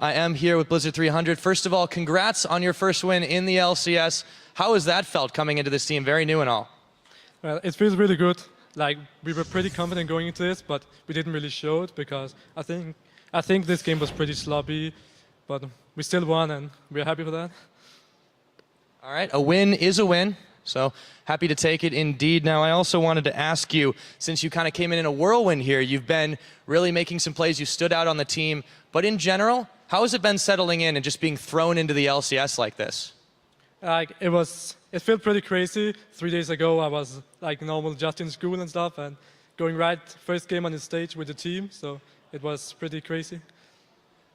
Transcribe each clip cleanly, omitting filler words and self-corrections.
I am here with Blizzard 300. First of all, congrats on your first win in the LCS. How has that felt coming into this team? Very new and all. Well, it feels really good. Like, we were pretty confident going into this, but we didn't really show it because I think this game was pretty sloppy, but we still won and we're happy for that. All right, a win is a win. So happy to take it indeed. Now, I also wanted to ask you, since you kind of came in a whirlwind here, you've been really making some plays, you stood out on the team, but in general, how has it been settling in and just being thrown into the LCS like this? It felt pretty crazy. 3 days ago, I was like normal, just in school and stuff, and going right first game on the stage with the team, so it was pretty crazy.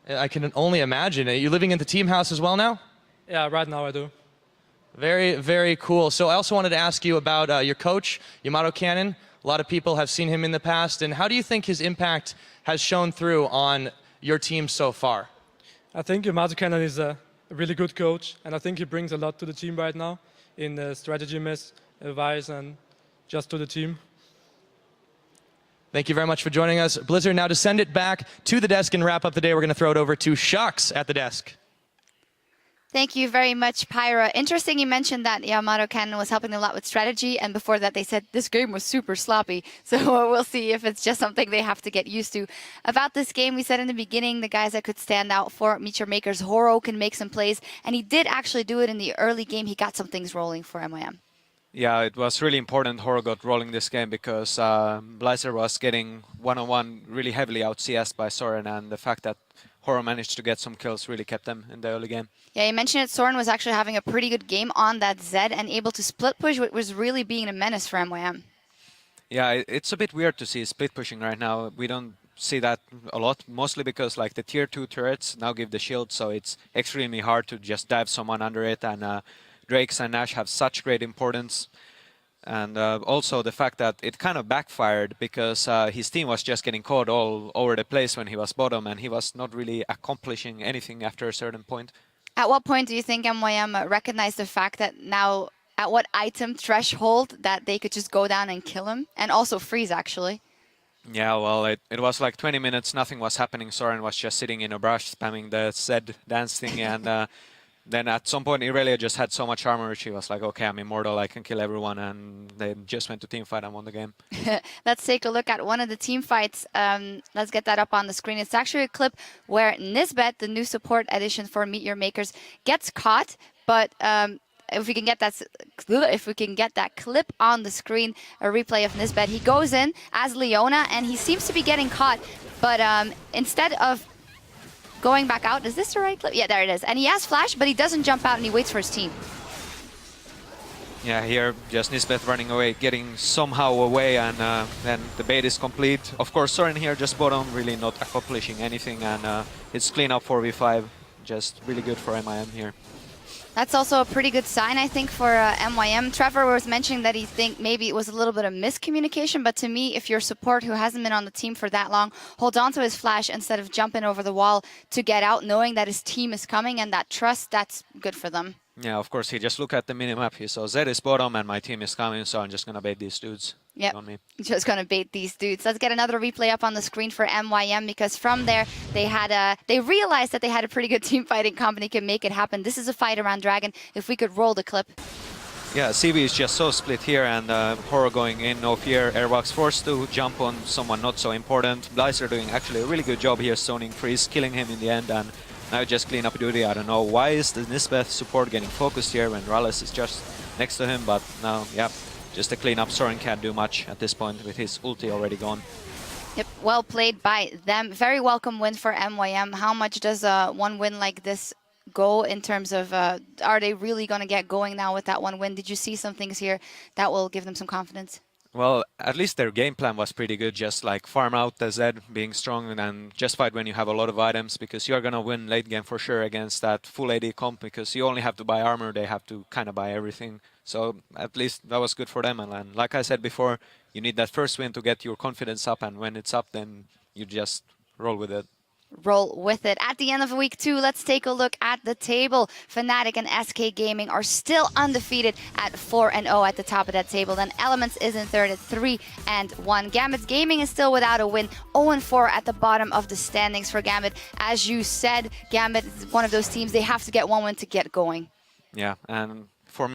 I can only imagine. Are you living in the team house as well now? Yeah, right now I do. Very, very cool. So I also wanted to ask you about your coach, Yamato Cannon. A lot of people have seen him in the past, and how do you think his impact has shown through on your team so far? I think Yamato Cannon is a really good coach, and I think he brings a lot to the team right now in strategy, advice, and just to the team. Thank you very much for joining us, Blizzard. Now to send it back to the desk and wrap up the day, we're going to throw it over to Shocks at the desk. Thank you very much, Pyra. Interesting you mentioned that Yamato Cannon was helping a lot with strategy, and before that they said this game was super sloppy. So we'll see if it's just something they have to get used to. About this game, we said in the beginning, the guys that could stand out for Meet Your Makers, Horo can make some plays, and he did actually do it in the early game. He got some things rolling for MYM. Yeah, it was really important Horo got rolling this game because Blizzard was getting one-on-one really heavily out CS by Soren, and the fact that Horo managed to get some kills really kept them in the early game. Yeah, you mentioned it. Soren was actually having a pretty good game on that Zed and able to split push, which was really being a menace for MYM. Yeah, it's a bit weird to see split pushing right now. We don't see that a lot, mostly because like the tier 2 turrets now give the shield, so it's extremely hard to just dive someone under it, and Drakes and Nash have such great importance. And also the fact that it kind of backfired because his team was just getting caught all over the place when he was bottom, and he was not really accomplishing anything after a certain point. At what point do you think MYM recognized the fact that now, at what item threshold, that they could just go down and kill him? And also freeze, actually. Yeah, well, it was like 20 minutes, nothing was happening. Soren was just sitting in a brush, spamming the Zed dance thing, and then at some point Irelia just had so much armor, she was like, okay, I'm immortal, I can kill everyone, and they just went to teamfight and won the game. Let's take a look at one of the team fights. Let's get that up on the screen. It's actually a clip where Nisbet, the new support addition for Meet Your Makers, gets caught, but if we can get that clip on the screen, a replay of Nisbet, he goes in as Leona, and he seems to be getting caught, but instead of going back out, is this the right clip? Yeah, there it is. And he has flash, but he doesn't jump out and he waits for his team. Yeah, here just Nisbet running away, getting somehow away, and then the bait is complete. Of course, Soren here just bottom, really not accomplishing anything, and it's clean up 4v5. Just really good for MIM here. That's also a pretty good sign, I think, for MYM. Trevor was mentioning that he think maybe it was a little bit of miscommunication, but to me, if your support who hasn't been on the team for that long holds on to his flash instead of jumping over the wall to get out, knowing that his team is coming and that trust, that's good for them. Yeah, of course, he just looked at the minimap. He saw Zed is bottom and my team is coming, so I'm just going to bait these dudes. Yep, just going to bait these dudes. Let's get another replay up on the screen for MYM, because from there, they realized that they had a pretty good team fighting comp and they can make it happen. This is a fight around Dragon. If we could roll the clip. Yeah, CV is just so split here, and Horo going in, no fear. Airbox forced to jump on someone not so important. Blizzard doing actually a really good job here, stoning Freeze, killing him in the end, and now just clean up duty. I don't know why is the Nisbeth support getting focused here when Rallis is just next to him, but now, yeah, just a clean up. Soren can't do much at this point with his ulti already gone. Yep, well played by them. Very welcome win for MYM. How much does one win like this go in terms of, are they really going to get going now with that one win? Did you see some things here that will give them some confidence? Well, at least their game plan was pretty good, just like farm out the Zed, being strong, and just fight when you have a lot of items, because you're going to win late game for sure against that full AD comp, because you only have to buy armor, they have to kind of buy everything. So at least that was good for them, and like I said before, you need that first win to get your confidence up, and when it's up, then you just roll with it. roll with it. At the end of week 2, let's take a look at the table. Fnatic and SK Gaming are still undefeated at 4-0 at the top of that table. Then Elements is in third at 3-1. Gambit Gaming is still without a win, 0-4 at the bottom of the standings for Gambit. As you said, Gambit is one of those teams, they have to get one win to get going. Yeah, and for